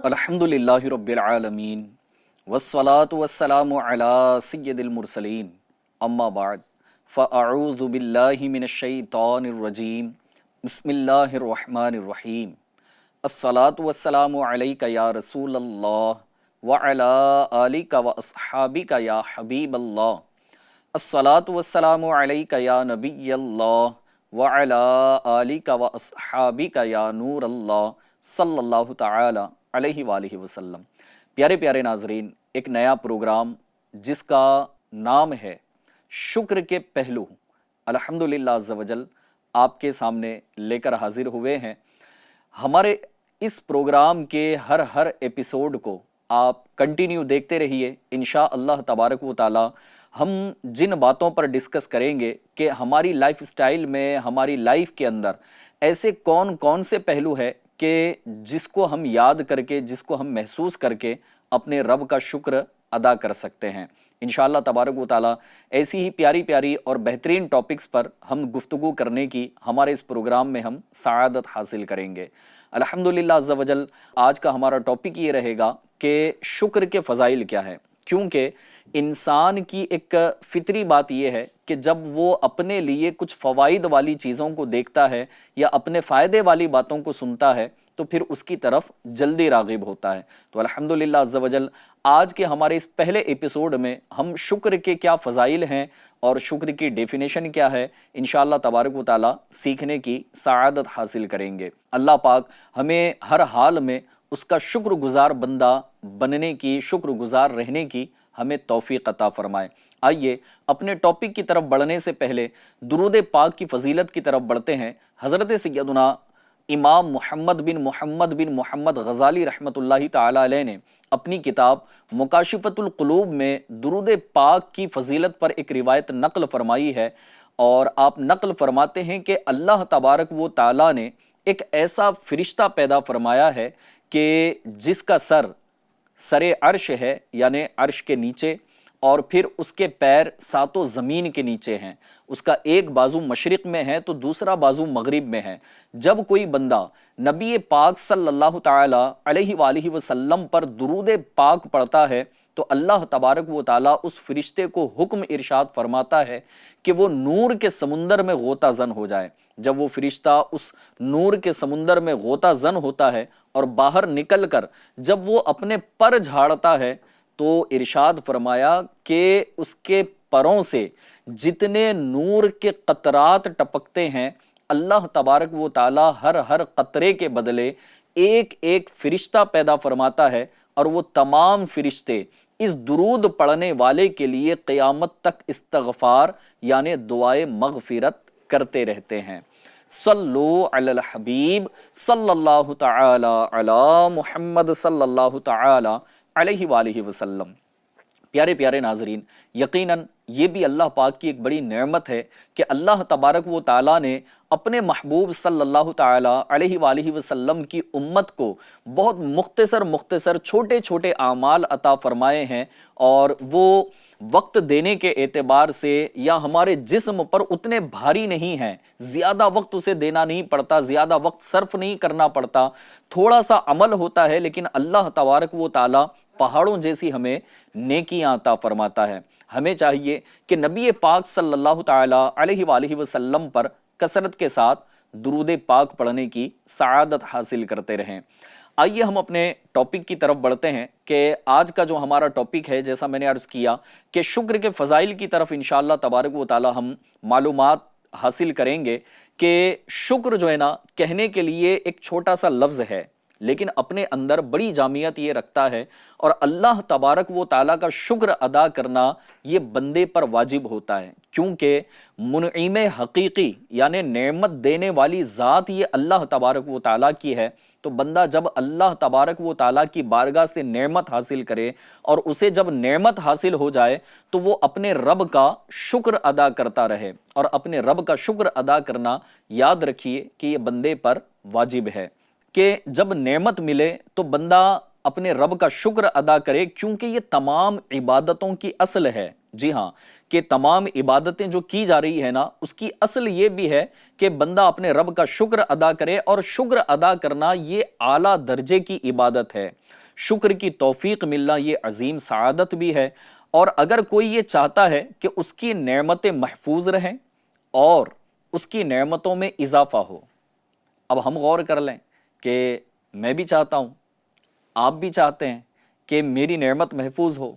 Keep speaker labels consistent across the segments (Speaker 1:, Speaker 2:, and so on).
Speaker 1: الحمدللہ رب العالمین والصلاة والسلام علی سید المرسلین اما بعد فاعوذ باللہ من الشیطان الرجیم بسم اللہ الرحمن الرحیم الصلاة والسلام علیک یا رسول اللہ وعلی آلک واصحابک یا حبیب اللہ الصلاة والسلام علیک یا نبی اللہ وعلی آلک واصحابک یا نور اللہ صلی اللہ تعالی علیہ وآلہ وسلم۔ پیارے پیارے ناظرین، ایک نیا پروگرام جس کا نام ہے شکر کے پہلو، الحمدللہ عز و جل آپ کے سامنے لے کر حاضر ہوئے ہیں۔ ہمارے اس پروگرام کے ہر ایپیسوڈ کو آپ کنٹینیو دیکھتے رہیے، انشاءاللہ تبارک و تعالی ہم جن باتوں پر ڈسکس کریں گے کہ ہماری لائف سٹائل میں، ہماری لائف کے اندر ایسے کون سے پہلو ہے کہ جس کو ہم یاد کر کے، جس کو ہم محسوس کر کے اپنے رب کا شکر ادا کر سکتے ہیں۔ انشاءاللہ تبارک و تعالی ایسی ہی پیاری پیاری اور بہترین ٹاپکس پر ہم گفتگو کرنے کی ہمارے اس پروگرام میں ہم سعادت حاصل کریں گے۔ الحمدللہ عز و جل آج کا ہمارا ٹاپک یہ رہے گا کہ شکر کے فضائل کیا ہے، کیونکہ انسان کی ایک فطری بات یہ ہے کہ جب وہ اپنے لیے کچھ فوائد والی چیزوں کو دیکھتا ہے یا اپنے فائدے والی باتوں کو سنتا ہے تو پھر اس کی طرف جلدی راغب ہوتا ہے۔ تو الحمدللہ عز و جل آج کے ہمارے اس پہلے ایپیسوڈ میں ہم شکر کے کیا فضائل ہیں اور شکر کی ڈیفینیشن کیا ہے، انشاءاللہ تبارک و تعالی سیکھنے کی سعادت حاصل کریں گے۔ اللہ پاک ہمیں ہر حال میں اس کا شکر گزار بندہ بننے کی، شکر گزار رہنے کی ہمیں توفیق عطا فرمائے۔ آئیے اپنے ٹاپک کی طرف بڑھنے سے پہلے درود پاک کی فضیلت کی طرف بڑھتے ہیں۔ حضرت سیدنا امام محمد بن محمد غزالی رحمۃ اللہ تعالی علیہ نے اپنی کتاب مکاشفۃ القلوب میں درود پاک کی فضیلت پر ایک روایت نقل فرمائی ہے، اور آپ نقل فرماتے ہیں کہ اللہ تبارک و تعالی نے ایک ایسا فرشتہ پیدا فرمایا ہے کہ جس کا سر عرش ہے، یعنی عرش کے نیچے، اور پھر اس کے پیر ساتوں زمین کے نیچے ہیں۔ اس کا ایک بازو مشرق میں ہے تو دوسرا بازو مغرب میں ہے۔ جب کوئی بندہ نبی پاک صلی اللہ تعالی علیہ وآلہ وسلم پر درود پاک پڑھتا ہے تو اللہ تبارک و تعالی اس فرشتے کو حکم ارشاد فرماتا ہے کہ وہ نور کے سمندر میں غوطہ زن ہو جائے۔ جب وہ فرشتہ اس نور کے سمندر میں غوطہ زن ہوتا ہے اور باہر نکل کر جب وہ اپنے پر جھاڑتا ہے تو ارشاد فرمایا کہ اس کے پروں سے جتنے نور کے قطرات ٹپکتے ہیں، اللہ تبارک و تعالی ہر قطرے کے بدلے ایک ایک فرشتہ پیدا فرماتا ہے، اور وہ تمام فرشتے اس درود پڑھنے والے کے لیے قیامت تک استغفار یعنی دعائے مغفرت کرتے رہتے ہیں۔ صلو علی الحبیب صلی اللہ تعالی علی محمد صلی اللہ تعالی علیہ وآلہ وسلم۔ پیارے پیارے ناظرین، یقیناً یہ بھی اللہ پاک کی ایک بڑی نعمت ہے کہ اللہ تبارک و تعالیٰ نے اپنے محبوب صلی اللہ تعالی علیہ وآلہ وسلم کی امت کو بہت مختصر چھوٹے اعمال عطا فرمائے ہیں، اور وہ وقت دینے کے اعتبار سے یا ہمارے جسم پر اتنے بھاری نہیں ہیں، زیادہ وقت اسے دینا نہیں پڑتا، زیادہ وقت صرف نہیں کرنا پڑتا، تھوڑا سا عمل ہوتا ہے، لیکن اللہ تبارک و تعالی پہاڑوں جیسی ہمیں نیکیاں عطا فرماتا ہے۔ ہمیں چاہیے کہ نبی پاک صلی اللہ تعالی علیہ وآلہ وسلم پر کثرت کے ساتھ درود پاک پڑھنے کی سعادت حاصل کرتے رہیں۔ آئیے ہم اپنے ٹاپک کی طرف بڑھتے ہیں کہ آج کا جو ہمارا ٹاپک ہے، جیسا میں نے عرض کیا کہ شکر کے فضائل کی طرف انشاءاللہ تبارک و تعالی ہم معلومات حاصل کریں گے کہ شکر جو ہے نا، کہنے کے لیے ایک چھوٹا سا لفظ ہے، لیکن اپنے اندر بڑی جامعیت یہ رکھتا ہے، اور اللہ تبارک و تعالیٰ کا شکر ادا کرنا یہ بندے پر واجب ہوتا ہے، کیونکہ منعم حقیقی یعنی نعمت دینے والی ذات یہ اللہ تبارک و تعالیٰ کی ہے۔ تو بندہ جب اللہ تبارک و تعالیٰ کی بارگاہ سے نعمت حاصل کرے، اور اسے جب نعمت حاصل ہو جائے تو وہ اپنے رب کا شکر ادا کرتا رہے، اور اپنے رب کا شکر ادا کرنا یاد رکھیے کہ یہ بندے پر واجب ہے کہ جب نعمت ملے تو بندہ اپنے رب کا شکر ادا کرے، کیونکہ یہ تمام عبادتوں کی اصل ہے۔ جی ہاں، کہ تمام عبادتیں جو کی جا رہی ہے نا، اس کی اصل یہ بھی ہے کہ بندہ اپنے رب کا شکر ادا کرے، اور شکر ادا کرنا یہ اعلیٰ درجے کی عبادت ہے۔ شکر کی توفیق ملنا یہ عظیم سعادت بھی ہے، اور اگر کوئی یہ چاہتا ہے کہ اس کی نعمتیں محفوظ رہیں اور اس کی نعمتوں میں اضافہ ہو، اب ہم غور کر لیں کہ میں بھی چاہتا ہوں، آپ بھی چاہتے ہیں کہ میری نعمت محفوظ ہو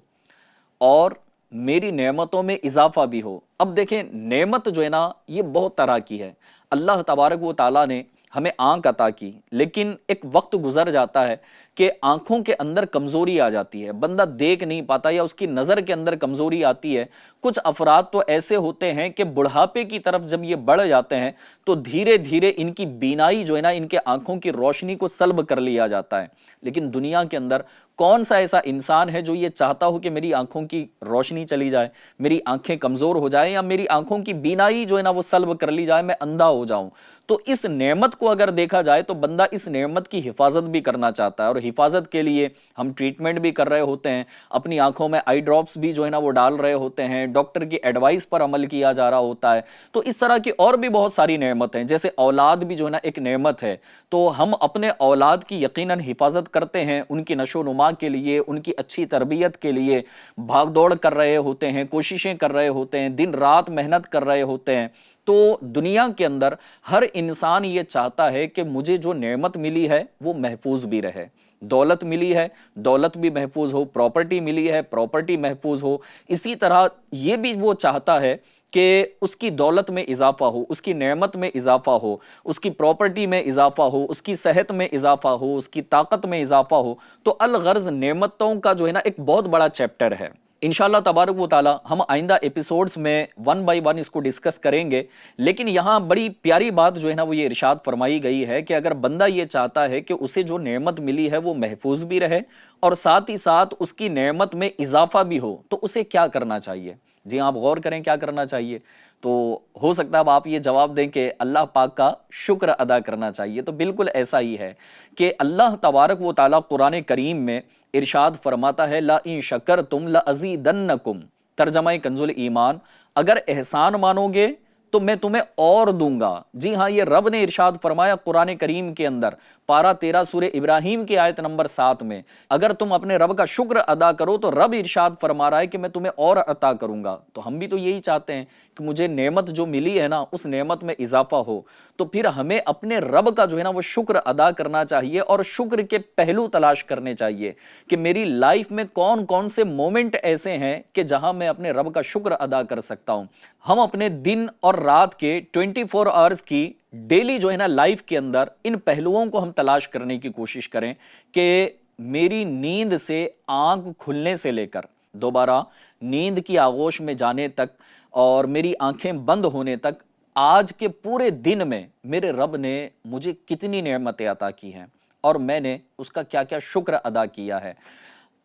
Speaker 1: اور میری نعمتوں میں اضافہ بھی ہو۔ اب دیکھیں، نعمت جو ہے نا یہ بہت طرح کی ہے۔ اللہ تبارک و تعالیٰ نے ہمیں آنکھ عطا کی، لیکن ایک وقت گزر جاتا ہے کہ آنکھوں کے اندر کمزوری آ جاتی ہے، بندہ دیکھ نہیں پاتا، یا اس کی نظر کے اندر کمزوری آتی ہے۔ کچھ افراد تو ایسے ہوتے ہیں کہ بڑھاپے کی طرف جب یہ بڑھ جاتے ہیں تو دھیرے دھیرے ان کی بینائی جو ہے نا، ان کے آنکھوں کی روشنی کو سلب کر لیا جاتا ہے۔ لیکن دنیا کے اندر کون سا ایسا انسان ہے جو یہ چاہتا ہو کہ میری آنکھوں کی روشنی چلی جائے، میری آنکھیں کمزور ہو جائیں، یا میری آنکھوں کی بینائی جو ہے نا وہ سلب کر لی جائے، میں اندھا ہو جاؤں؟ تو اس نعمت کو اگر دیکھا جائے تو بندہ اس نعمت کی حفاظت بھی کرنا چاہتا ہے، اور حفاظت کے لیے ہم ٹریٹمنٹ بھی کر رہے ہوتے ہیں، اپنی آنکھوں میں آئی ڈراپس بھی جو ہے نا وہ ڈال رہے ہوتے ہیں، ڈاکٹر کی ایڈوائس پر عمل کیا جا رہا ہوتا ہے۔ تو اس طرح کی اور بھی بہت ساری نعمت ہیں، جیسے اولاد بھی جو ہے نا ایک نعمت ہے، تو ہم اپنے اولاد کی یقیناً حفاظت کرتے ہیں، ان کی نشو و نما کے لیے، ان کی اچھی تربیت کے لیے بھاگ دوڑ کر رہے ہوتے ہیں، کوششیں کر رہے ہوتے ہیں، دن رات محنت کر رہے ہوتے ہیں۔ تو دنیا کے اندر ہر انسان یہ چاہتا ہے کہ مجھے جو نعمت ملی ہے وہ محفوظ بھی رہے، دولت ملی ہے دولت بھی محفوظ ہو، پراپرٹی ملی ہے پراپرٹی محفوظ ہو۔ اسی طرح یہ بھی وہ چاہتا ہے کہ اس کی دولت میں اضافہ ہو، اس کی نعمت میں اضافہ ہو، اس کی پراپرٹی میں اضافہ ہو، اس کی صحت میں اضافہ ہو، اس کی طاقت میں اضافہ ہو۔ تو الغرض نعمتوں کا جو ہے نا ایک بہت بڑا چیپٹر ہے۔ انشاءاللہ تبارک و تعالی ہم آئندہ ایپیسوڈز میں ون بائی ون اس کو ڈسکس کریں گے، لیکن یہاں بڑی پیاری بات جو ہے نا وہ یہ ارشاد فرمائی گئی ہے کہ اگر بندہ یہ چاہتا ہے کہ اسے جو نعمت ملی ہے وہ محفوظ بھی رہے اور ساتھ ہی ساتھ اس کی نعمت میں اضافہ بھی ہو، تو اسے کیا کرنا چاہیے؟ جی آپ غور کریں کیا کرنا چاہیے۔ تو ہو سکتا ہے اب آپ یہ جواب دیں کہ اللہ پاک کا شکر ادا کرنا چاہیے، تو بالکل ایسا ہی ہے کہ اللہ تبارک و تعالیٰ قرآن کریم میں ارشاد فرماتا ہے لَإِن شَكَرْتُمْ لَأَزِيدَنَّكُمْ، ترجمہ کنز الایمان، اگر احسان مانو گے تو میں تمہیں اور دوں گا۔ جی ہاں، یہ رب نے ارشاد فرمایا قرآن کریم کے اندر، پارہ 13 سورہ ابراہیم کی آیت نمبر 7 میں، اگر تم اپنے رب کا شکر ادا کرو تو رب ارشاد فرما رہا ہے کہ میں تمہیں اور عطا کروں گا۔ تو ہم بھی تو یہی چاہتے ہیں کہ مجھے نعمت جو ملی ہے نا اس نعمت میں اضافہ ہو، تو پھر ہمیں اپنے رب کا جو ہے نا وہ شکر ادا کرنا چاہیے، اور شکر کے پہلو تلاش کرنے چاہیے کہ میری لائف میں کون کون سے مومنٹ ایسے ہیں کہ جہاں میں اپنے رب کا شکر ادا کر سکتا ہوں۔ ہم اپنے دن اور رات کے 24 آورز کی ڈیلی جو ہے نا لائف کے اندر ان پہلوؤں کو ہم تلاش کرنے کی کوشش کریں کہ میری نیند سے آنکھ کھلنے سے لے کر دوبارہ نیند کی آغوش میں جانے تک اور میری آنکھیں بند ہونے تک آج کے پورے دن میں میرے رب نے مجھے کتنی نعمتیں عطا کی ہیں اور میں نے اس کا کیا کیا شکر ادا کیا ہے۔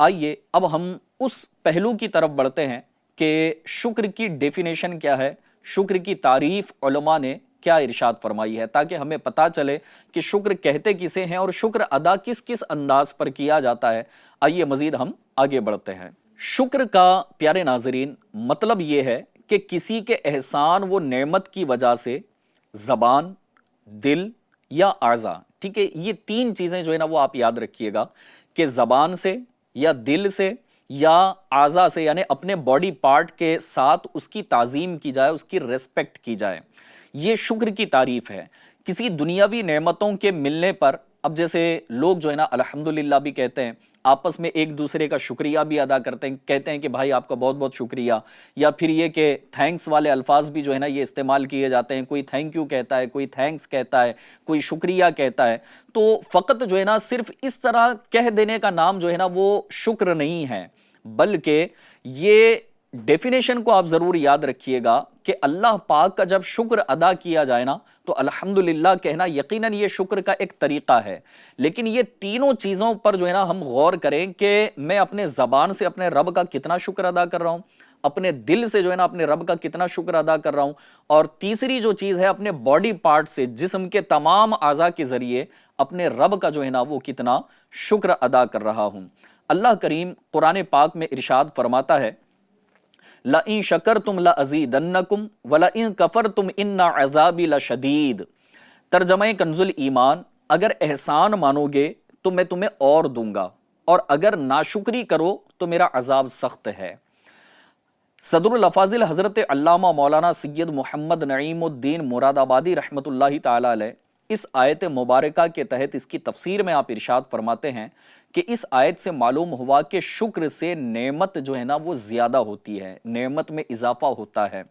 Speaker 1: آئیے اب ہم اس پہلو کی طرف بڑھتے ہیں کہ شکر کی ڈیفینیشن کیا ہے، شکر کی تعریف علماء نے کیا ارشاد فرمائی ہے، تاکہ ہمیں پتا چلے کہ شکر کہتے کسے ہیں اور شکر ادا کس کس انداز پر کیا جاتا ہے۔ آئیے مزید ہم آگے بڑھتے ہیں۔ شکر کا پیارے ناظرین مطلب یہ ہے کہ کسی کے احسان و نعمت کی وجہ سے زبان، دل یا اعضاء، ٹھیک ہے، یہ تین چیزیں جو ہے نا وہ آپ یاد رکھیے گا کہ زبان سے یا دل سے یا اعضاء سے، یعنی اپنے باڈی پارٹ کے ساتھ اس کی تعظیم کی جائے، اس کی ریسپیکٹ کی جائے، یہ شکر کی تعریف ہے۔ کسی دنیاوی نعمتوں کے ملنے پر اب جیسے لوگ جو ہے نا الحمدللہ بھی کہتے ہیں، آپس میں ایک دوسرے کا شکریہ بھی ادا کرتے ہیں، کہتے ہیں کہ بھائی آپ کا بہت بہت شکریہ، یا پھر یہ کہ تھینکس والے الفاظ بھی جو ہے نا یہ استعمال کیے جاتے ہیں، کوئی تھینک یو کہتا ہے، کوئی تھینکس کہتا ہے، کوئی شکریہ کہتا ہے۔ تو فقط جو ہے نا صرف اس طرح کہہ دینے کا نام جو ہے نا وہ شکر نہیں ہے، بلکہ یہ ڈیفینیشن کو آپ ضرور یاد رکھیے گا کہ اللہ پاک کا جب شکر ادا کیا جائے نا تو الحمدللہ کہنا یقیناً یہ شکر کا ایک طریقہ ہے، لیکن یہ تینوں چیزوں پر جو ہے نا ہم غور کریں کہ میں اپنے زبان سے اپنے رب کا کتنا شکر ادا کر رہا ہوں، اپنے دل سے جو ہے نا اپنے رب کا کتنا شکر ادا کر رہا ہوں، اور تیسری جو چیز ہے اپنے باڈی پارٹ سے، جسم کے تمام اعضاء کے ذریعے اپنے رب کا جو ہے نا وہ کتنا شکر ادا کر رہا ہوں۔ اللہ کریم قرآن پاک میں ارشاد فرماتا ہے لَإِن شَكَرْتُمْ لَأَزِيدَنَّكُمْ وَلَإِن كَفَرْتُمْ إِنَّ عَذَابِي لَشَدِيدٌ۔ ترجمہ کنز ایمان، اگر احسان مانو گے تو میں تمہیں اور دوں گا، اور اگر ناشکری کرو تو میرا عذاب سخت ہے۔ صدر الافاضل حضرت علامہ مولانا سید محمد نعیم الدین مراد آبادی رحمۃ اللہ تعالی علیہ اس آیت مبارکہ کے تحت اس کی تفسیر میں آپ ارشاد فرماتے ہیں کہ اس آیت سے معلوم ہوا کہ شکر سے نعمت جو ہے نا وہ زیادہ ہوتی ہے، نعمت میں اضافہ ہوتا ہے۔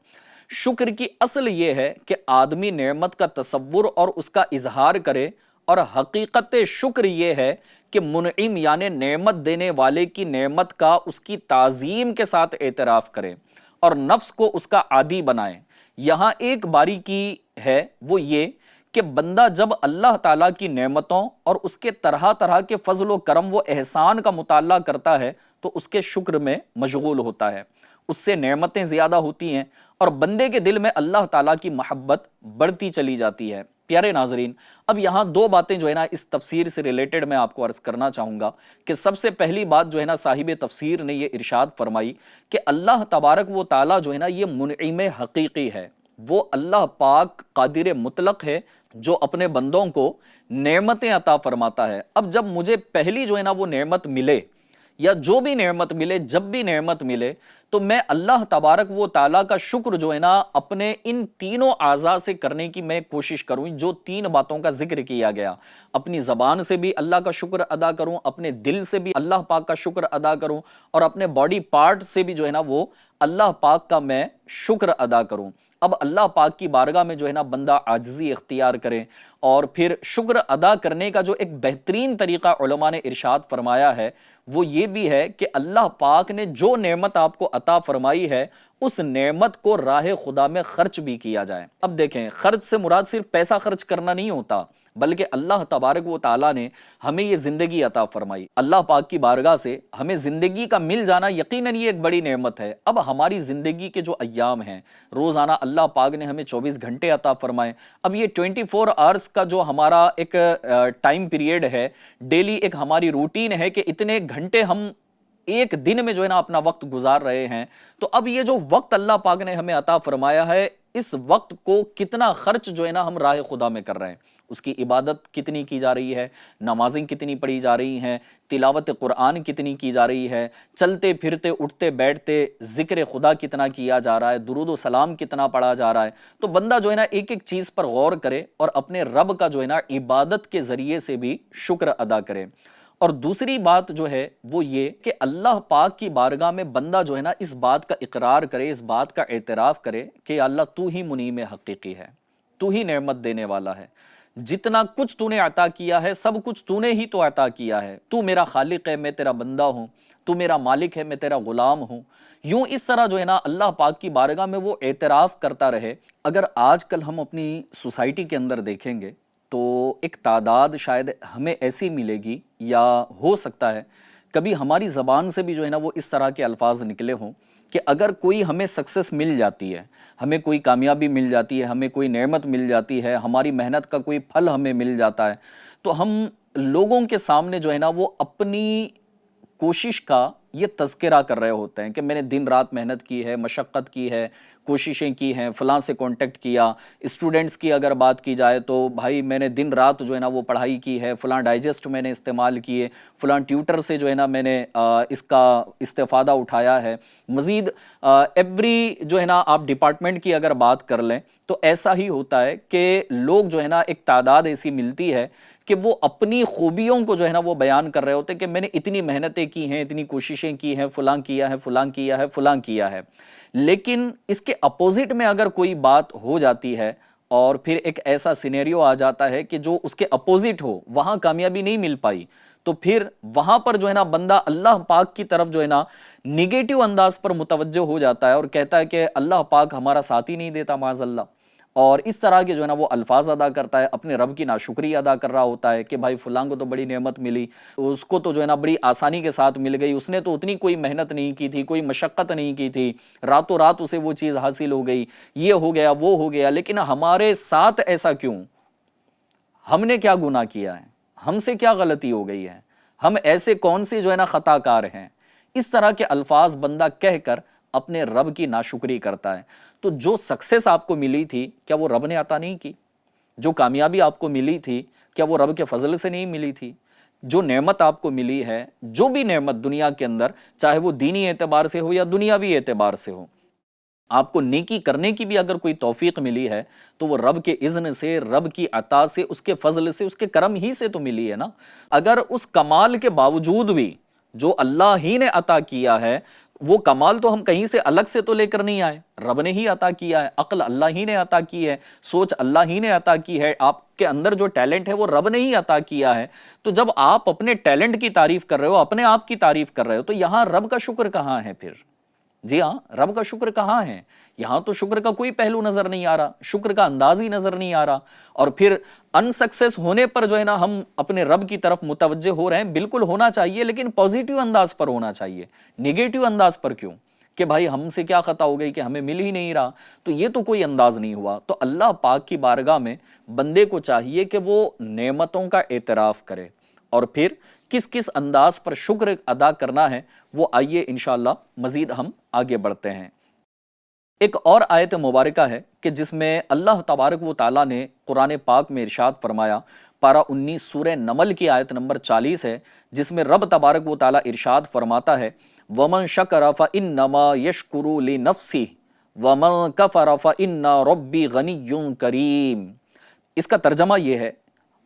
Speaker 1: شکر کی اصل یہ ہے کہ آدمی نعمت کا تصور اور اس کا اظہار کرے، اور حقیقت شکر یہ ہے کہ منعم یعنی نعمت دینے والے کی نعمت کا اس کی تعظیم کے ساتھ اعتراف کرے اور نفس کو اس کا عادی بنائے۔ یہاں ایک باریکی ہے، وہ یہ کہ بندہ جب اللہ تعالیٰ کی نعمتوں اور اس کے طرح طرح کے فضل و کرم و احسان کا مطالعہ کرتا ہے تو اس کے شکر میں مشغول ہوتا ہے، اس سے نعمتیں زیادہ ہوتی ہیں اور بندے کے دل میں اللہ تعالیٰ کی محبت بڑھتی چلی جاتی ہے۔ پیارے ناظرین، اب یہاں دو باتیں جو ہے نا اس تفسیر سے ریلیٹڈ میں آپ کو عرض کرنا چاہوں گا کہ سب سے پہلی بات جو ہے نا صاحب تفسیر نے یہ ارشاد فرمائی کہ اللہ تبارک و تعالیٰ جو ہے نا یہ منعم حقیقی ہے، وہ اللہ پاک قادر مطلق ہے جو اپنے بندوں کو نعمتیں عطا فرماتا ہے۔ اب جب مجھے پہلی جو ہے نا وہ نعمت ملے، یا جو بھی نعمت ملے، جب بھی نعمت ملے، تو میں اللہ تبارک و تعالیٰ کا شکر جو ہے نا اپنے ان تینوں اعضاء سے کرنے کی میں کوشش کروں، جو تین باتوں کا ذکر کیا گیا۔ اپنی زبان سے بھی اللہ کا شکر ادا کروں، اپنے دل سے بھی اللہ پاک کا شکر ادا کروں، اور اپنے باڈی پارٹ سے بھی جو ہے نا وہ اللہ پاک کا میں شکر ادا کروں۔ اب اللہ پاک کی بارگاہ میں جو ہے نا بندہ عاجزی اختیار کرے، اور پھر شکر ادا کرنے کا جو ایک بہترین طریقہ علماء نے ارشاد فرمایا ہے وہ یہ بھی ہے کہ اللہ پاک نے جو نعمت آپ کو عطا فرمائی ہے اس نعمت کو راہ خدا میں خرچ بھی کیا جائے۔ اب دیکھیں، خرچ سے مراد صرف پیسہ خرچ کرنا نہیں ہوتا، بلکہ اللہ تبارک و تعالیٰ نے ہمیں یہ زندگی عطا فرمائی، اللہ پاک کی بارگاہ سے ہمیں زندگی کا مل جانا یقیناً یہ ایک بڑی نعمت ہے۔ اب ہماری زندگی کے جو ایام ہیں، روزانہ اللہ پاک نے ہمیں 24 گھنٹے عطا فرمائے۔ اب یہ 24 آورس کا جو ہمارا ایک ٹائم پیریڈ ہے، ڈیلی ایک ہماری روٹین ہے کہ اتنے گھنٹے ہم ایک دن میں جو ہے نا اپنا وقت گزار رہے ہیں، تو اب یہ جو وقت اللہ پاک نے ہمیں عطا فرمایا ہے، اس وقت کو کتنا خرچ جو ہے نا ہم راہ خدا میں کر رہے ہیں، اس کی عبادت کتنی کی جا رہی ہے، نمازیں کتنی پڑھی جا رہی ہیں، تلاوت قرآن کتنی کی جا رہی ہے، چلتے پھرتے اٹھتے بیٹھتے ذکر خدا کتنا کیا جا رہا ہے، درود و سلام کتنا پڑھا جا رہا ہے۔ تو بندہ جو ہے نا ایک ایک چیز پر غور کرے اور اپنے رب کا جو ہے نا عبادت کے ذریعے سے بھی شکر ادا کرے۔ اور دوسری بات جو ہے وہ یہ کہ اللہ پاک کی بارگاہ میں بندہ جو ہے نا اس بات کا اقرار کرے، اس بات کا اعتراف کرے کہ اللہ تو ہی منعم حقیقی ہے، تو ہی نعمت دینے والا ہے، جتنا کچھ تو نے عطا کیا ہے سب کچھ تو نے ہی تو عطا کیا ہے، تو میرا خالق ہے، میں تیرا بندہ ہوں، تو میرا مالک ہے، میں تیرا غلام ہوں۔ یوں اس طرح جو ہے نا اللہ پاک کی بارگاہ میں وہ اعتراف کرتا رہے۔ اگر آج کل ہم اپنی سوسائٹی کے اندر دیکھیں گے تو ایک تعداد شاید ہمیں ایسی ملے گی، یا ہو سکتا ہے کبھی ہماری زبان سے بھی جو ہے نا وہ اس طرح کے الفاظ نکلے ہوں کہ اگر کوئی ہمیں سکسس مل جاتی ہے، ہمیں کوئی کامیابی مل جاتی ہے، ہمیں کوئی نعمت مل جاتی ہے، ہماری محنت کا کوئی پھل ہمیں مل جاتا ہے، تو ہم لوگوں کے سامنے جو ہے نا وہ اپنی کوشش کا یہ تذکرہ کر رہے ہوتے ہیں کہ میں نے دن رات محنت کی ہے، مشقت کی ہے، کوششیں کی ہیں، فلاں سے کانٹیکٹ کیا۔ اسٹوڈنٹس کی اگر بات کی جائے تو بھائی میں نے دن رات جو ہے نا وہ پڑھائی کی ہے، فلاں ڈائجسٹ میں نے استعمال کیے، فلاں ٹیوٹر سے جو ہے نا میں نے اس کا استفادہ اٹھایا ہے۔ مزید ایوری جو ہے نا آپ ڈپارٹمنٹ کی اگر بات کر لیں تو ایسا ہی ہوتا ہے کہ لوگ جو ہے نا ایک تعداد ایسی ملتی ہے کہ وہ اپنی خوبیوں کو جو ہے نا وہ بیان کر رہے ہوتے کہ میں نے اتنی محنتیں کی ہیں، اتنی کوششیں کی ہیں، فلاں کیا ہے، فلاں کیا ہے، فلاں کیا ہے. لیکن اس کے اپوزٹ میں اگر کوئی بات ہو جاتی ہے اور پھر ایک ایسا سینیریو آ جاتا ہے کہ جو اس کے اپوزٹ ہو، وہاں کامیابی نہیں مل پائی، تو پھر وہاں پر جو ہے نا بندہ اللہ پاک کی طرف جو ہے نا نگیٹو انداز پر متوجہ ہو جاتا ہے اور کہتا ہے کہ اللہ پاک ہمارا ساتھ ہی نہیں دیتا معاذ اللہ. اور اس طرح کے جو ہے نا وہ الفاظ ادا کرتا ہے، اپنے رب کی ناشکری ادا کر رہا ہوتا ہے کہ بھائی فلاں کو تو بڑی نعمت ملی، اس کو تو جو ہے نا بڑی آسانی کے ساتھ مل گئی، اس نے تو اتنی کوئی محنت نہیں کی تھی، کوئی مشقت نہیں کی تھی، راتوں رات اسے وہ چیز حاصل ہو گئی، یہ ہو گیا وہ ہو گیا. لیکن ہمارے ساتھ ایسا کیوں؟ ہم نے کیا گناہ کیا ہے؟ ہم سے کیا غلطی ہو گئی ہے؟ ہم ایسے کون سے جو ہے نا خطا کار ہیں؟ اس طرح کے الفاظ بندہ کہہ کر اپنے رب کی ناشکری کرتا ہے. تو جو سکسیس آپ کو ملی تھی کیا وہ رب نے عطا نہیں کی؟ جو کامیابی آپ کو ملی تھی کیا وہ رب کے فضل سے نہیں ملی تھی؟ جو نعمت آپ کو ملی ہے، جو بھی نعمت دنیا کے اندر، چاہے وہ دینی اعتبار سے ہو یا دنیاوی اعتبار سے ہو، آپ کو نیکی کرنے کی بھی اگر کوئی توفیق ملی ہے تو وہ رب کے اذن سے، رب کی عطا سے، اس کے فضل سے، اس کے کرم ہی سے تو ملی ہے نا. اگر اس کمال کے باوجود بھی جو اللہ ہی نے عطا کیا ہے، وہ کمال تو ہم کہیں سے الگ سے تو لے کر نہیں آئے، رب نے ہی عطا کیا ہے، عقل اللہ ہی نے عطا کی ہے، سوچ اللہ ہی نے عطا کی ہے، آپ کے اندر جو ٹیلنٹ ہے وہ رب نے ہی عطا کیا ہے. تو جب آپ اپنے ٹیلنٹ کی تعریف کر رہے ہو، اپنے آپ کی تعریف کر رہے ہو، تو یہاں رب کا شکر کہاں ہے پھر؟ جی ہاں، رب کا شکر کہاں ہے؟ یہاں تو شکر کا کوئی پہلو نظر نہیں آ رہا، شکر کا انداز ہی نظر نہیں آ رہا. اور پھر ان سکسیس ہونے پر جو ہے نا ہم اپنے رب کی طرف متوجہ ہو رہے ہیں. بالکل ہونا چاہیے، لیکن پوزیٹیو انداز پر ہونا چاہیے، نیگیٹو انداز پر کیوں کہ بھائی ہم سے کیا خطا ہو گئی کہ ہمیں مل ہی نہیں رہا. تو یہ تو کوئی انداز نہیں ہوا. تو اللہ پاک کی بارگاہ میں بندے کو چاہیے کہ وہ نعمتوں کا اعتراف کرے، اور پھر کس کس انداز پر شکر ادا کرنا ہے وہ آئیے انشاءاللہ مزید ہم آگے بڑھتے ہیں. ایک اور آیت مبارکہ ہے کہ جس میں اللہ تبارک و تعالیٰ نے قرآن پاک میں ارشاد فرمایا، پارہ 19 سورہ نمل کی آیت نمبر 40 ہے، جس میں رب تبارک و تعالیٰ ارشاد فرماتا ہے وَمَن شَكَرَ فَإِنَّمَا يَشْكُرُ لِنَفْسِهِ وَمَن كَفَرَ فَإِنَّ رَبِّي غَنِيٌّ كَرِيمٌ. اس کا ترجمہ یہ ہے،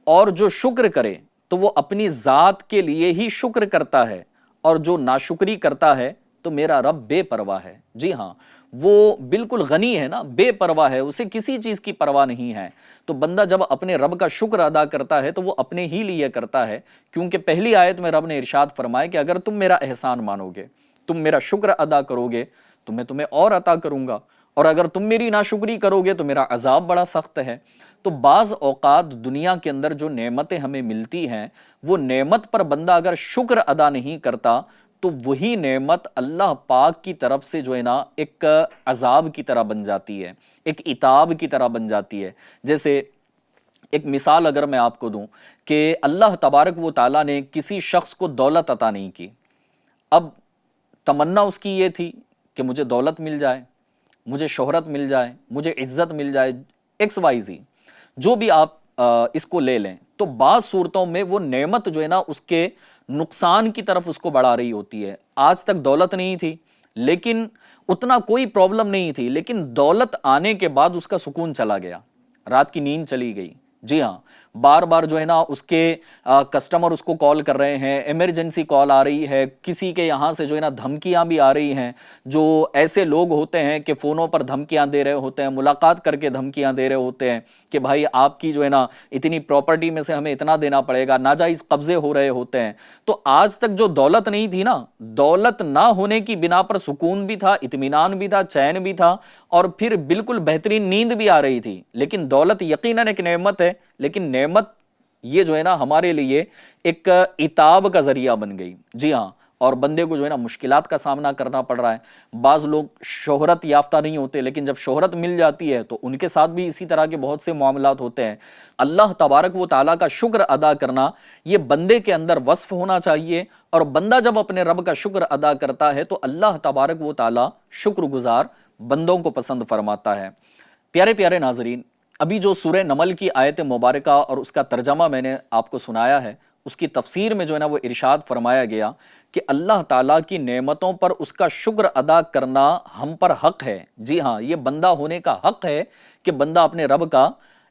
Speaker 1: اور جو شکر کرے تو وہ اپنی ذات کے لیے ہی شکر کرتا ہے، اور جو ناشکری کرتا ہے تو میرا رب بے پرواہ ہے. جی ہاں، وہ بالکل غنی ہے نا، بے پرواہ ہے، اسے کسی چیز کی پرواہ نہیں ہے. تو بندہ جب اپنے رب کا شکر ادا کرتا ہے تو وہ اپنے ہی لیے کرتا ہے، کیونکہ پہلی آیت میں رب نے ارشاد فرمایا کہ اگر تم میرا احسان مانو گے، تم میرا شکر ادا کرو گے تو میں تمہیں اور عطا کروں گا، اور اگر تم میری ناشکری کرو گے تو میرا عذاب بڑا سخت ہے. تو بعض اوقات دنیا کے اندر جو نعمتیں ہمیں ملتی ہیں، وہ نعمت پر بندہ اگر شکر ادا نہیں کرتا تو وہی نعمت اللہ پاک کی طرف سے جو ہے نا ایک عذاب کی طرح بن جاتی ہے، ایک عتاب کی طرح بن جاتی ہے. جیسے ایک مثال اگر میں آپ کو دوں کہ اللہ تبارک و تعالیٰ نے کسی شخص کو دولت عطا نہیں کی. اب تمنا اس کی یہ تھی کہ مجھے دولت مل جائے، مجھے شہرت مل جائے، مجھے عزت مل جائے، ایکس وائی زی، جو بھی آپ اس کو لے لیں. تو بعض صورتوں میں وہ نعمت جو ہے نا اس کے نقصان کی طرف اس کو بڑھا رہی ہوتی ہے. آج تک دولت نہیں تھی لیکن اتنا کوئی پرابلم نہیں تھی، لیکن دولت آنے کے بعد اس کا سکون چلا گیا، رات کی نیند چلی گئی. جی ہاں، بار بار جو ہے نا اس کے کسٹمر اس کو کال کر رہے ہیں، ایمرجنسی کال آ رہی ہے، کسی کے یہاں سے جو ہے نا دھمکیاں بھی آ رہی ہیں. جو ایسے لوگ ہوتے ہیں کہ فونوں پر دھمکیاں دے رہے ہوتے ہیں، ملاقات کر کے دھمکیاں دے رہے ہوتے ہیں کہ بھائی آپ کی جو ہے نا اتنی پراپرٹی میں سے ہمیں اتنا دینا پڑے گا، ناجائز قبضے ہو رہے ہوتے ہیں. تو آج تک جو دولت نہیں تھی نا، دولت نہ ہونے کی بنا پر سکون بھی تھا، اطمینان بھی تھا، چین بھی تھا، اور پھر بالکل بہترین نیند بھی آ رہی تھی. لیکن دولت یقیناً ایک نعمت ہے، لیکن نعمت یہ جو ہے نا ہمارے لیے ایک عتاب کا ذریعہ بن گئی. جی ہاں، اور بندے کو جو ہے نا مشکلات کا سامنا کرنا پڑ رہا ہے. بعض لوگ شہرت یافتہ نہیں ہوتے، لیکن جب شہرت مل جاتی ہے تو ان کے ساتھ بھی اسی طرح کے بہت سے معاملات ہوتے ہیں. اللہ تبارک و تعالیٰ کا شکر ادا کرنا یہ بندے کے اندر وصف ہونا چاہیے، اور بندہ جب اپنے رب کا شکر ادا کرتا ہے تو اللہ تبارک و تعالیٰ شکر گزار بندوں کو پسند فرماتا ہے. پیارے پیارے ناظرین، ابھی جو سورہ نمل کی آیت مبارکہ اور اس کا ترجمہ میں نے آپ کو سنایا ہے، اس کی تفسیر میں جو ہے نا وہ ارشاد فرمایا گیا کہ اللہ تعالیٰ کی نعمتوں پر اس کا شکر ادا کرنا ہم پر حق ہے. جی ہاں، یہ بندہ ہونے کا حق ہے کہ بندہ اپنے رب کا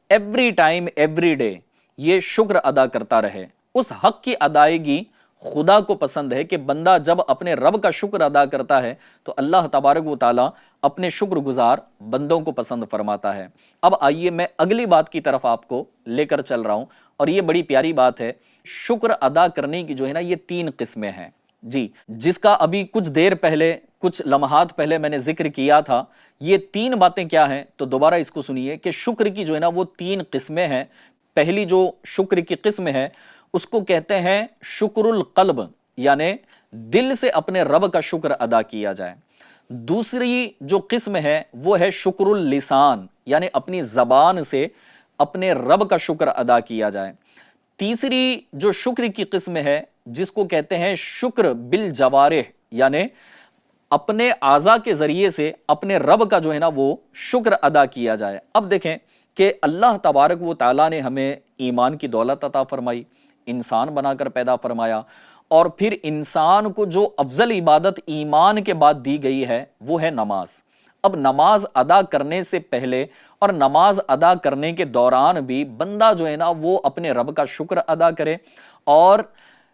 Speaker 1: ایوری ٹائم ایوری ڈے یہ شکر ادا کرتا رہے۔ اس حق کی ادائیگی خدا کو پسند ہے کہ بندہ جب اپنے رب کا شکر ادا کرتا ہے تو اللہ تبارک و تعالیٰ اپنے شکر گزار بندوں کو پسند فرماتا ہے۔ اب آئیے میں اگلی بات کی طرف آپ کو لے کر چل رہا ہوں، اور یہ بڑی پیاری بات ہے۔ شکر ادا کرنے کی جو ہے نا یہ 3 قسمیں ہیں جی، جس کا ابھی کچھ دیر پہلے، کچھ لمحات پہلے میں نے ذکر کیا تھا۔ یہ 3 باتیں کیا ہیں تو دوبارہ اس کو سنیے کہ شکر کی جو ہے نا وہ 3 قسمیں ہیں۔ پہلی جو شکر کی قسم ہے اس کو کہتے ہیں شکر القلب، یعنی دل سے اپنے رب کا شکر ادا کیا جائے۔ دوسری جو قسم ہے وہ ہے شکر اللسان، یعنی اپنی زبان سے اپنے رب کا شکر ادا کیا جائے۔ تیسری جو شکر کی قسم ہے جس کو کہتے ہیں شکر بالجوارح، یعنی اپنے اعضاء کے ذریعے سے اپنے رب کا جو ہے نا وہ شکر ادا کیا جائے۔ اب دیکھیں کہ اللہ تبارک و تعالیٰ نے ہمیں ایمان کی دولت عطا فرمائی، انسان بنا کر پیدا فرمایا، اور پھر انسان کو جو افضل عبادت ایمان کے بعد دی گئی ہے وہ ہے نماز۔ اب نماز ادا کرنے سے پہلے اور نماز ادا کرنے کے دوران بھی بندہ جو ہے نا وہ اپنے رب کا شکر ادا کرے، اور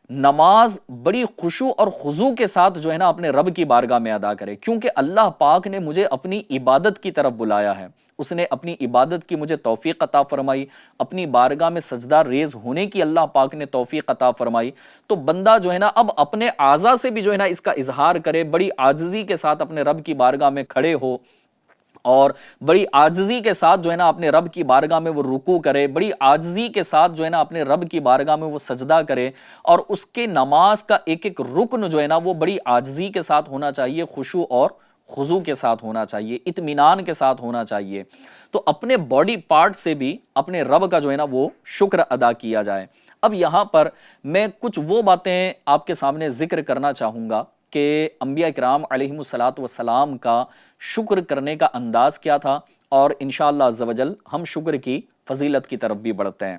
Speaker 1: نماز بڑی خشوع اور خضوع کے ساتھ جو ہے نا اپنے رب کی بارگاہ میں ادا کرے، کیونکہ اللہ پاک نے مجھے اپنی عبادت کی طرف بلایا ہے۔ اس نے اپنی عبادت کی مجھے توفیق عطا فرمائی، اپنی بارگاہ میں سجدہ ریز ہونے کی اللہ پاک نے توفیق عطا فرمائی۔ تو بندہ جو ہے نا اب اپنے اعضاء سے بھی جو ہے نا اس کا اظہار کرے، بڑی عاجزی کے ساتھ اپنے رب کی بارگاہ میں کھڑے ہو، اور بڑی عاجزی کے ساتھ جو ہے نا اپنے رب کی بارگاہ میں وہ رکوع کرے، بڑی عاجزی کے ساتھ جو ہے نا اپنے رب کی بارگاہ میں وہ سجدہ کرے، اور اس کے نماز کا ایک ایک رکن جو ہے نا وہ بڑی عاجزی کے ساتھ ہونا چاہیے، خشوع اور خضوع کے ساتھ ہونا چاہیے، اطمینان کے ساتھ ہونا چاہیے۔ تو اپنے باڈی پارٹ سے بھی اپنے رب کا جو ہے نا وہ شکر ادا کیا جائے۔ اب یہاں پر میں کچھ وہ باتیں آپ کے سامنے ذکر کرنا چاہوں گا کہ انبیاء کرام علیہم الصلاۃ والسلام کا شکر کرنے کا انداز کیا تھا، اور انشاءاللہ عز و جل ہم شکر کی فضیلت کی طرف بھی بڑھتے ہیں۔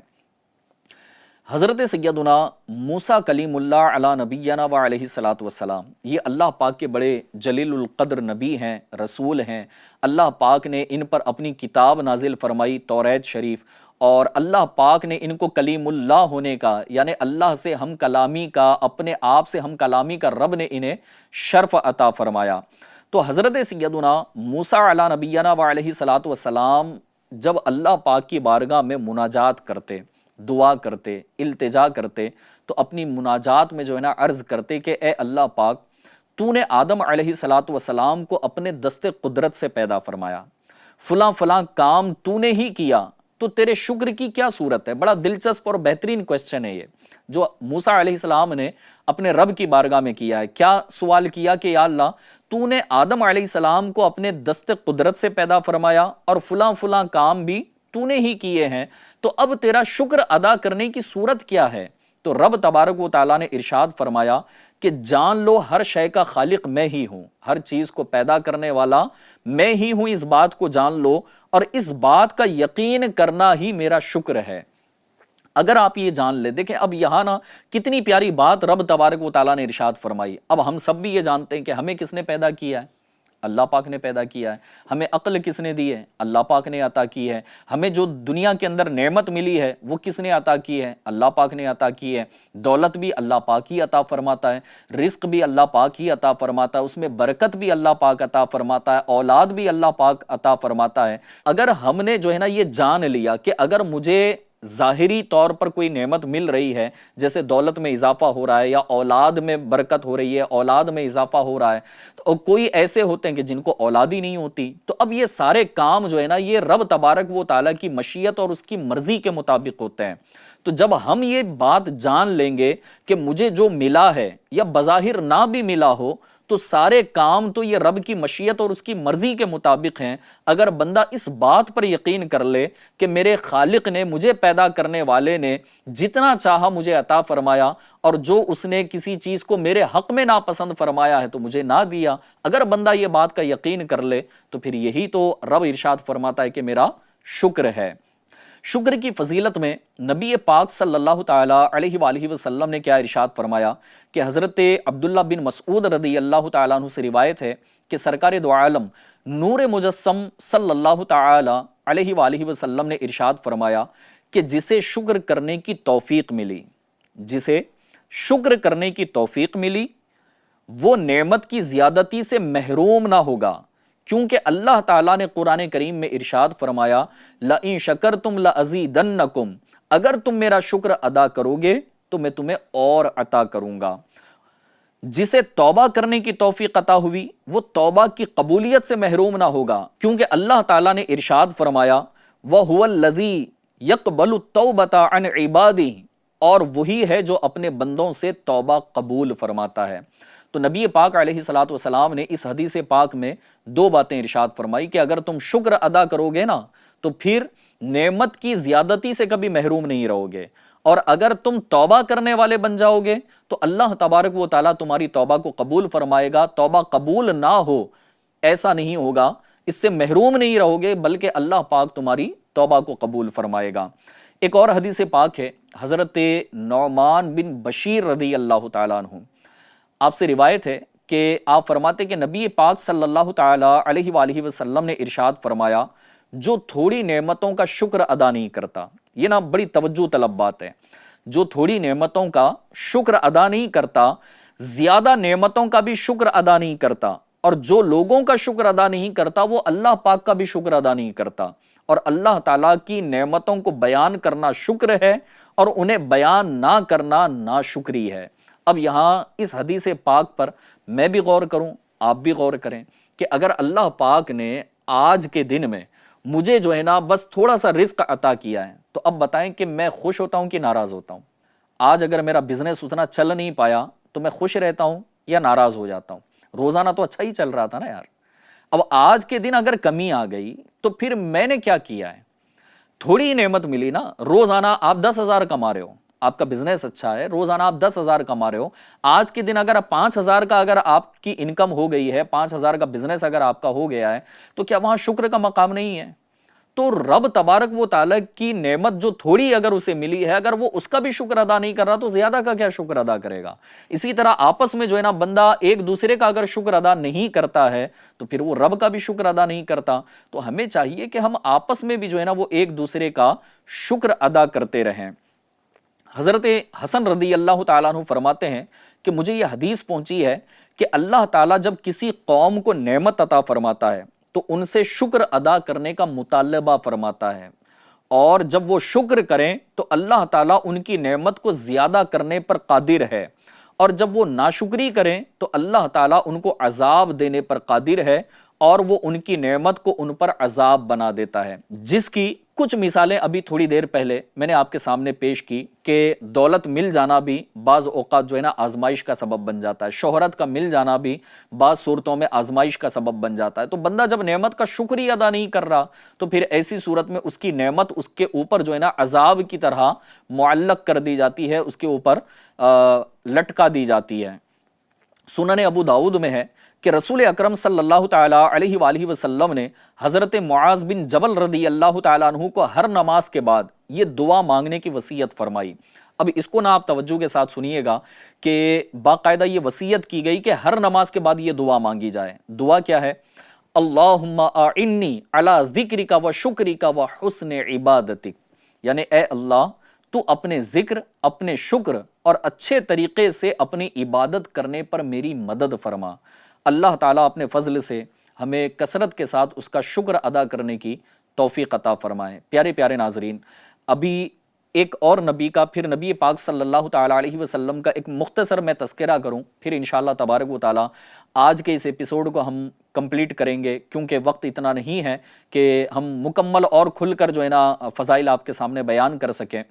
Speaker 1: حضرت سیدنا موسیٰ کلیم اللہ علی نبینا و علیہ الصلاۃ والسلام، یہ اللہ پاک کے بڑے جلیل القدر نبی ہیں، رسول ہیں۔ اللہ پاک نے ان پر اپنی کتاب نازل فرمائی توریت شریف، اور اللہ پاک نے ان کو کلیم اللہ ہونے کا، یعنی اللہ سے ہم کلامی کا، اپنے آپ سے ہم کلامی کا رب نے انہیں شرف عطا فرمایا۔ تو حضرت سیدنا موسیٰ علی نبینا و علیہ الصلاۃ والسلام جب اللہ پاک کی بارگاہ میں مناجات کرتے، دعا کرتے، التجا کرتے، تو اپنی مناجات میں جو ہے نا عرض کرتے کہ اے اللہ پاک، تو نے آدم علیہ الصلاۃ والسلام کو اپنے دست قدرت سے پیدا فرمایا، فلاں فلاں کام تو نے ہی کیا، تو تیرے شکر کی کیا صورت ہے؟ بڑا دلچسپ اور بہترین کوسچن ہے یہ جو موسیٰ علیہ السلام نے اپنے رب کی بارگاہ میں کیا ہے۔ کیا سوال کیا کہ یا اللہ، تو نے آدم علیہ السلام کو اپنے دست قدرت سے پیدا فرمایا اور فلاں فلاں کام بھی تو نے ہی کیے ہیں، تو اب تیرا شکر ادا کرنے کی صورت کیا ہے؟ تو رب تبارک و تعالیٰ نے ارشاد فرمایا کہ جان لو ہر شے کا خالق میں ہی ہوں، ہر چیز کو پیدا کرنے والا میں ہی ہوں، اس بات کو جان لو، اور اس بات کا یقین کرنا ہی میرا شکر ہے۔ اگر آپ یہ جان لیں، دیکھیں اب یہاں نا کتنی پیاری بات رب تبارک و تعالیٰ نے ارشاد فرمائی۔ اب ہم سب بھی یہ جانتے ہیں کہ ہمیں کس نے پیدا کیا ہے؟ اللہ پاک نے پیدا کیا ہے۔ ہمیں عقل کس نے دی ہے؟ اللہ پاک نے عطا کی ہے۔ ہمیں جو دنیا کے اندر نعمت ملی ہے وہ کس نے عطا کی ہے؟ اللہ پاک نے عطا کی ہے۔ دولت بھی اللہ پاک ہی عطا فرماتا ہے، رزق بھی اللہ پاک ہی عطا فرماتا ہے، اس میں برکت بھی اللہ پاک عطا فرماتا ہے، اولاد بھی اللہ پاک عطا فرماتا ہے۔ اگر ہم نے جو ہے نا یہ جان لیا کہ اگر مجھے ظاہری طور پر کوئی نعمت مل رہی ہے، جیسے دولت میں اضافہ ہو رہا ہے یا اولاد میں برکت ہو رہی ہے، اولاد میں اضافہ ہو رہا ہے، تو کوئی ایسے ہوتے ہیں کہ جن کو اولاد ہی نہیں ہوتی، تو اب یہ سارے کام جو ہے نا یہ رب تبارک و تعالیٰ کی مشیت اور اس کی مرضی کے مطابق ہوتے ہیں۔ تو جب ہم یہ بات جان لیں گے کہ مجھے جو ملا ہے یا بظاہر نہ بھی ملا ہو، تو سارے کام تو یہ رب کی مشیت اور اس کی مرضی کے مطابق ہیں۔ اگر بندہ اس بات پر یقین کر لے کہ میرے خالق نے، مجھے پیدا کرنے والے نے جتنا چاہا مجھے عطا فرمایا، اور جو اس نے کسی چیز کو میرے حق میں ناپسند فرمایا ہے تو مجھے نہ دیا، اگر بندہ یہ بات کا یقین کر لے تو پھر یہی تو رب ارشاد فرماتا ہے کہ میرا شکر ہے۔ شکر کی فضیلت میں نبی پاک صلی اللہ تعالی علیہ وآلہ وسلم نے کیا ارشاد فرمایا کہ حضرت عبداللہ بن مسعود رضی اللہ تعالیٰ عنہ سے روایت ہے کہ سرکار دو عالم نور مجسم صلی اللہ تعالی علیہ وآلہ وسلم نے ارشاد فرمایا کہ جسے شکر کرنے کی توفیق ملی، جسے شکر کرنے کی توفیق ملی وہ نعمت کی زیادتی سے محروم نہ ہوگا، کیونکہ اللہ تعالیٰ نے قرآن کریم میں ارشاد فرمایا لَإِن شَكَرْتُمْ لَأَزِيدَنَّكُمْ، اگر تم میرا شکر ادا کرو گے تو میں تمہیں اور عطا کروں گا۔ جسے توبہ کرنے کی توفیق عطا ہوئی وہ توبہ کی قبولیت سے محروم نہ ہوگا، کیونکہ اللہ تعالیٰ نے ارشاد فرمایا وَهُوَ الَّذِي يَقْبَلُ التَّوْبَةَ عَنْ عِبَادِهِ، اور وہی ہے جو اپنے بندوں سے توبہ قبول فرماتا ہے۔ تو نبی پاک علیہ الصلوۃ والسلام نے اس حدیث پاک میں دو باتیں ارشاد فرمائی کہ اگر تم شکر ادا کرو گے نا تو پھر نعمت کی زیادتی سے کبھی محروم نہیں رہو گے، اور اگر تم توبہ کرنے والے بن جاؤ گے تو اللہ تبارک و تعالیٰ تمہاری توبہ کو قبول فرمائے گا۔ توبہ قبول نہ ہو ایسا نہیں ہوگا، اس سے محروم نہیں رہو گے بلکہ اللہ پاک تمہاری توبہ کو قبول فرمائے گا۔ ایک اور حدیث پاک ہے حضرت نعمان بن بشیر رضی اللہ تعالیٰ عنہ، آپ سے روایت ہے کہ آپ فرماتے کہ نبی پاک صلی اللہ تعالیٰ علیہ وآلہ وسلم نے ارشاد فرمایا جو تھوڑی نعمتوں کا شکر ادا نہیں کرتا، یہ نا بڑی توجہ طلب بات ہے، جو تھوڑی نعمتوں کا شکر ادا نہیں کرتا زیادہ نعمتوں کا بھی شکر ادا نہیں کرتا، اور جو لوگوں کا شکر ادا نہیں کرتا وہ اللہ پاک کا بھی شکر ادا نہیں کرتا، اور اللہ تعالیٰ کی نعمتوں کو بیان کرنا شکر ہے اور انہیں بیان نہ کرنا ناشکری ہے۔ اب یہاں اس حدیث پاک پر میں بھی غور کروں، آپ بھی غور کریں کہ اگر اللہ پاک نے آج کے دن میں مجھے جو ہے نا بس تھوڑا سا رزق عطا کیا ہے تو اب بتائیں کہ میں خوش ہوتا ہوں کہ ناراض ہوتا ہوں؟ آج اگر میرا بزنس اتنا چل نہیں پایا تو میں خوش رہتا ہوں یا ناراض ہو جاتا ہوں؟ روزانہ تو اچھا ہی چل رہا تھا نا یار، اب آج کے دن اگر کمی آ گئی تو پھر میں نے کیا کیا ہے؟ تھوڑی نعمت ملی نا، روزانہ آپ 10,000 کما رہے ہو، آپ کا بزنس اچھا ہے، روزانہ آپ 10,000 کما رہے ہو، آج کے دن اگر 5,000 کا اگر آپ کی انکم ہو گئی ہے، 5,000 کا بزنس اگر آپ کا ہو گیا ہے تو کیا وہاں شکر کا مقام نہیں ہے؟ تو رب تبارک و تعالیٰ کی نعمت جو تھوڑی اگر اسے ملی ہے اگر وہ اس کا بھی شکر ادا نہیں کر رہا تو زیادہ کا کیا شکر ادا کرے گا؟ اسی طرح آپس میں جو ہے نا بندہ ایک دوسرے کا اگر شکر ادا نہیں کرتا ہے تو پھر وہ رب کا بھی شکر ادا نہیں کرتا۔ تو ہمیں چاہیے کہ ہم آپس میں بھی جو ہے نا وہ ایک دوسرے کا شکر ادا کرتے رہیں۔ حضرت حسن رضی اللہ تعالیٰ عنہ فرماتے ہیں کہ مجھے یہ حدیث پہنچی ہے کہ اللہ تعالیٰ جب کسی قوم کو نعمت عطا فرماتا ہے تو ان سے شکر ادا کرنے کا مطالبہ فرماتا ہے، اور جب وہ شکر کریں تو اللہ تعالیٰ ان کی نعمت کو زیادہ کرنے پر قادر ہے، اور جب وہ ناشکری کریں تو اللہ تعالیٰ ان کو عذاب دینے پر قادر ہے اور وہ ان کی نعمت کو ان پر عذاب بنا دیتا ہے، جس کی کچھ مثالیں ابھی تھوڑی دیر پہلے میں نے آپ کے سامنے پیش کی کہ دولت مل جانا بھی بعض اوقات جو ہے نا آزمائش کا سبب بن جاتا ہے، شہرت کا مل جانا بھی بعض صورتوں میں آزمائش کا سبب بن جاتا ہے۔ تو بندہ جب نعمت کا شکریہ ادا نہیں کر رہا تو پھر ایسی صورت میں اس کی نعمت اس کے اوپر جو ہے نا عذاب کی طرح معلق کر دی جاتی ہے، اس کے اوپر لٹکا دی جاتی ہے۔ سنن ابو داؤد میں ہے کہ رسول اکرم صلی اللہ تعالیٰ علیہ وآلہ وسلم نے حضرت معاذ بن جبل رضی اللہ تعالیٰ عنہ کو ہر نماز کے بعد یہ دعا مانگنے کی وصیت فرمائی۔ اب اس کو نا آپ توجہ کے ساتھ سنیے گا کہ باقاعدہ یہ وصیت کی گئی کہ ہر نماز کے بعد یہ دعا مانگی جائے۔ دعا کیا ہے؟ اللہم اعنی علی ذکرک و شکرک و حسن عبادتک، یعنی اے اللہ تو اپنے ذکر، اپنے شکر اور اچھے طریقے سے اپنی عبادت کرنے پر میری مدد فرما۔ اللہ تعالیٰ اپنے فضل سے ہمیں کثرت کے ساتھ اس کا شکر ادا کرنے کی توفیق عطا فرمائے۔ پیارے پیارے ناظرین، ابھی ایک اور نبی کا، پھر نبی پاک صلی اللہ تعالیٰ علیہ وسلم کا ایک مختصر میں تذکرہ کروں، پھر انشاءاللہ تبارک و تعالیٰ آج کے اس ایپیسوڈ کو ہم کمپلیٹ کریں گے، کیونکہ وقت اتنا نہیں ہے کہ ہم مکمل اور کھل کر جو ہے نا فضائل آپ کے سامنے بیان کر سکیں۔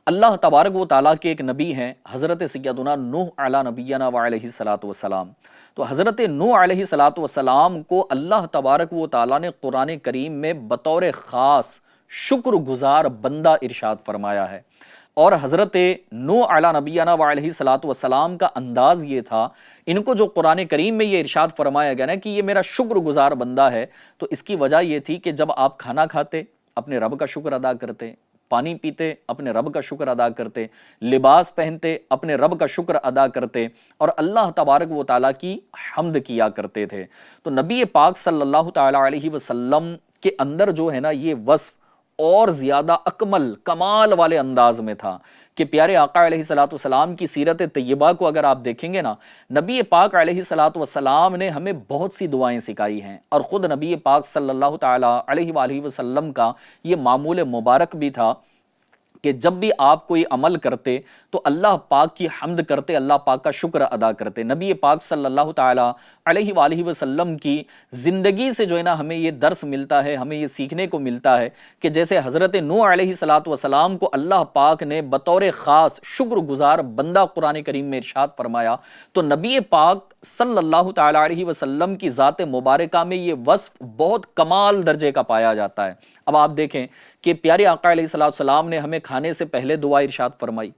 Speaker 1: اللہ تبارک و تعالیٰ کے ایک نبی ہیں حضرت سیدنا نوح علی نبینا و علیہ الصلاۃ والسلام۔ تو حضرت نوح علیہ الصلاۃ والسلام کو اللہ تبارک و تعالیٰ نے قرآن کریم میں بطور خاص شکر گزار بندہ ارشاد فرمایا ہے، اور حضرت نوح علی نبینا و علیہ الصلاۃ والسلام کا انداز یہ تھا، ان کو جو قرآن کریم میں یہ ارشاد فرمایا گیا نا کہ یہ میرا شکر گزار بندہ ہے، تو اس کی وجہ یہ تھی کہ جب آپ کھانا کھاتے اپنے رب کا شکر ادا کرتے، پانی پیتے اپنے رب کا شکر ادا کرتے، لباس پہنتے اپنے رب کا شکر ادا کرتے، اور اللہ تبارک و تعالیٰ کی حمد کیا کرتے تھے۔ تو نبی پاک صلی اللہ تعالیٰ علیہ وسلم کے اندر جو ہے نا یہ وصف اور زیادہ اکمل کمال والے انداز میں تھا کہ پیارے آقا علیہ الصلوۃ والسلام کی سیرت طیبہ کو اگر آپ دیکھیں گے نا، نبی پاک علیہ الصلوۃ والسلام نے ہمیں بہت سی دعائیں سکھائی ہیں، اور خود نبی پاک صلی اللہ تعالی علیہ وآلہ وسلم کا یہ معمول مبارک بھی تھا کہ جب بھی آپ کوئی عمل کرتے تو اللہ پاک کی حمد کرتے، اللہ پاک کا شکر ادا کرتے۔ نبی پاک صلی اللہ تعالی علیہ وآلہ وسلم کی زندگی سے جو ہے نا ہمیں یہ درس ملتا ہے، ہمیں یہ سیکھنے کو ملتا ہے کہ جیسے حضرت نوح علیہ الصلوۃ والسلام کو اللہ پاک نے بطور خاص شکر گزار بندہ قرآن کریم میں ارشاد فرمایا، تو نبی پاک صلی اللہ تعالی علیہ وسلم کی ذات مبارکہ میں یہ وصف بہت کمال درجے کا پایا جاتا ہے۔ اب آپ دیکھیں کہ پیارے آقا علیہ الصلوۃ والسلام نے ہمیں کھانے سے پہلے دعا ارشاد فرمائی،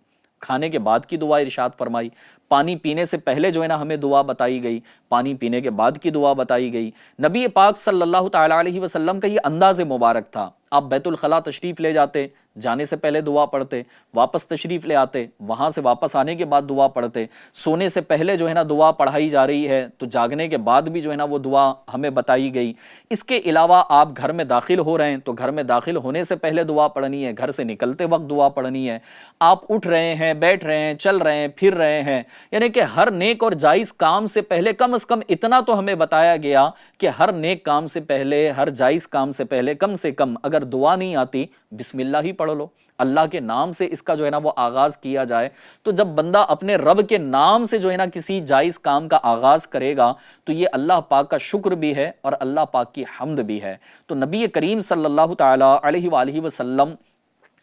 Speaker 1: کھانے کے بعد کی دعا ارشاد فرمائی، پانی پینے سے پہلے جو ہے نا ہمیں دعا بتائی گئی، پانی پینے کے بعد کی دعا بتائی گئی۔ نبی پاک صلی اللہ تعالی علیہ وسلم کا یہ انداز مبارک تھا، آپ بیت الخلاء تشریف لے جاتے، جانے سے پہلے دعا پڑھتے، واپس تشریف لے آتے، وہاں سے واپس آنے کے بعد دعا پڑھتے، سونے سے پہلے جو ہے نا دعا پڑھائی جا رہی ہے تو جاگنے کے بعد بھی جو ہے نا وہ دعا ہمیں بتائی گئی۔ اس کے علاوہ آپ گھر میں داخل ہو رہے ہیں تو گھر میں داخل ہونے سے پہلے دعا پڑھنی ہے، گھر سے نکلتے وقت دعا پڑھنی ہے، آپ اٹھ رہے ہیں، بیٹھ رہے ہیں، چل رہے ہیں، پھر رہے ہیں، یعنی کہ ہر نیک اور جائز کام سے پہلے کم از کم اتنا تو ہمیں بتایا گیا کہ ہر نیک کام سے پہلے، ہر جائز کام سے پہلے کم سے کم اگر دعا نہیں آتی بسم اللہ ہی پڑھ لو، اللہ کے نام سے اس کا جو ہے نا وہ آغاز کیا جائے۔ تو جب بندہ اپنے رب کے نام سے جو ہے نا کسی جائز کام کا آغاز کرے گا تو یہ اللہ پاک کا شکر بھی ہے اور اللہ پاک کی حمد بھی ہے۔ تو نبی کریم صلی اللہ تعالی علیہ وآلہ وسلم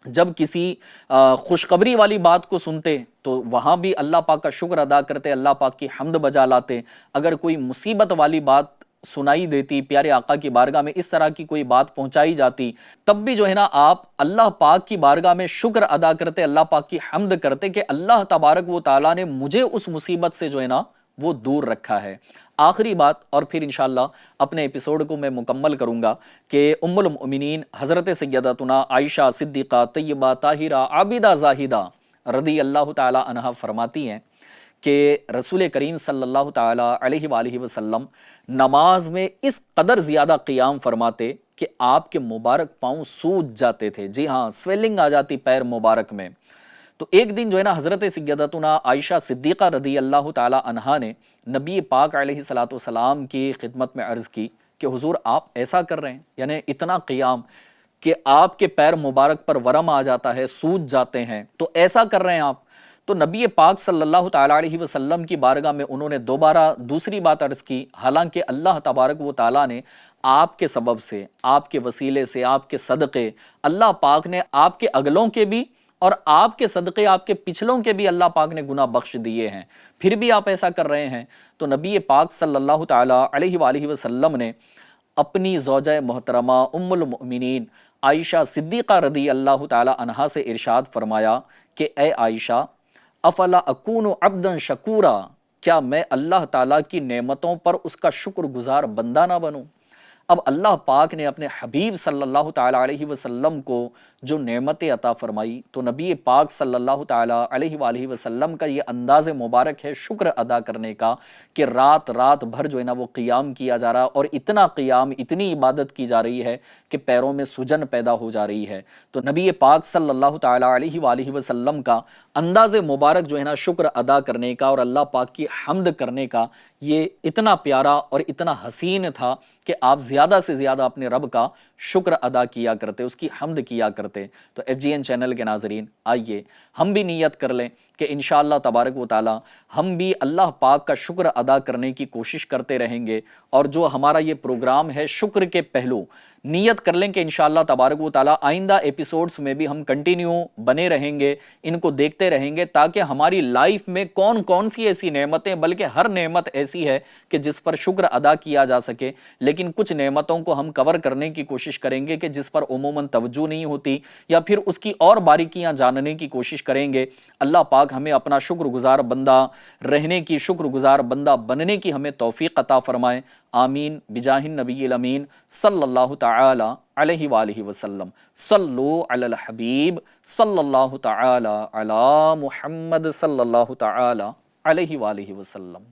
Speaker 1: جب کسی خوشخبری والی بات کو سنتے تو وہاں بھی اللہ پاک کا شکر ادا کرتے، اللہ پاک کی حمد بجا لاتے۔ اگر کوئی مصیبت والی بات سنائی دیتی، پیارے آقا کی بارگاہ میں اس طرح کی کوئی بات پہنچائی جاتی، تب بھی جو ہے نا آپ اللہ پاک کی بارگاہ میں شکر ادا کرتے، اللہ پاک کی حمد کرتے کہ اللہ تبارک و تعالیٰ نے مجھے اس مصیبت سے جو ہے نا وہ دور رکھا ہے۔ آخری بات، اور پھر انشاءاللہ اپنے ایپیسوڈ کو میں مکمل کروں گا، کہ ام المؤمنین حضرت سیدتنا عائشہ صدیقہ طیبہ طاہرہ عابدہ زاہدہ رضی اللہ تعالی عنہا فرماتی ہیں کہ رسول کریم صلی اللہ تعالی علیہ وآلہ وسلم نماز میں اس قدر زیادہ قیام فرماتے کہ آپ کے مبارک پاؤں سوج جاتے تھے، جی ہاں سویلنگ آ جاتی پیر مبارک میں۔ تو ایک دن جو ہے نا حضرت سیدتنا عائشہ صدیقہ رضی اللہ تعالی عنہا نے نبی پاک علیہ الصلوۃ والسلام کی خدمت میں عرض کی کہ حضور آپ ایسا کر رہے ہیں، یعنی اتنا قیام کہ آپ کے پیر مبارک پر ورم آ جاتا ہے، سوج جاتے ہیں، تو ایسا کر رہے ہیں آپ؟ تو نبی پاک صلی اللہ تعالی علیہ وسلم کی بارگاہ میں انہوں نے دوبارہ دوسری بات عرض کی، حالانکہ اللہ تبارک و تعالیٰ نے آپ کے سبب سے، آپ کے وسیلے سے، آپ کے صدقے، اللہ پاک نے آپ کے اگلوں کے بھی اور آپ کے صدقے آپ کے پچھلوں کے بھی اللہ پاک نے گناہ بخش دیے ہیں، پھر بھی آپ ایسا کر رہے ہیں؟ تو نبی پاک صلی اللہ تعالی علیہ وآلہ وسلم نے اپنی زوجہ محترمہ ام المؤمنین عائشہ صدیقہ رضی اللہ تعالی عنہا سے ارشاد فرمایا کہ اے عائشہ، افلا اکون عبدا شکورا، کیا میں اللہ تعالیٰ کی نعمتوں پر اس کا شکر گزار بندہ نہ بنوں؟ اب اللہ پاک نے اپنے حبیب صلی اللہ تعالی علیہ وسلم کو جو نعمتیں عطا فرمائی، تو نبی پاک صلی اللہ تعالی علیہ وآلہ وسلم کا یہ انداز مبارک ہے شکر ادا کرنے کا کہ رات رات بھر جو ہے نا وہ قیام کیا جا رہا، اور اتنا قیام، اتنی عبادت کی جا رہی ہے کہ پیروں میں سجن پیدا ہو جا رہی ہے۔ تو نبی پاک صلی اللہ تعالی علیہ وآلہ وسلم کا انداز مبارک جو ہے نا شکر ادا کرنے کا اور اللہ پاک کی حمد کرنے کا یہ اتنا پیارا اور اتنا حسین تھا کہ آپ زیادہ سے زیادہ اپنے رب کا شکر ادا کیا کرتے، اس کی حمد کیا کرتے۔ تو ایف جی این چینل کے ناظرین، آئیے ہم بھی نیت کر لیں کہ انشاءاللہ تبارک و تعالی ہم بھی اللہ پاک کا شکر ادا کرنے کی کوشش کرتے رہیں گے، اور جو ہمارا یہ پروگرام ہے شکر کے پہلو، نیت کر لیں کہ انشاءاللہ تبارک و تعالی آئندہ ایپیسوڈز میں بھی ہم کنٹینیو بنے رہیں گے، ان کو دیکھتے رہیں گے، تاکہ ہماری لائف میں کون کون سی ایسی نعمتیں، بلکہ ہر نعمت ایسی ہے کہ جس پر شکر ادا کیا جا سکے، لیکن کچھ نعمتوں کو ہم کور کرنے کی کوشش کریں گے کہ جس پر عموماً توجہ نہیں ہوتی، یا پھر اس کی اور باریکیاں جاننے کی کوشش کریں گے۔ اللہ پاک ہمیں اپنا شکر گزار بندہ رہنے کی، شکر گزار بندہ بننے کی ہمیں توفیق عطا فرمائے، آمین بجاہ النبی الامین صلی اللہ تعالی علیہ وآلہ وسلم۔ صلو علی الحبیب صلی اللہ تعالی علی محمد صلی اللہ تعالی علیہ وآلہ وسلم۔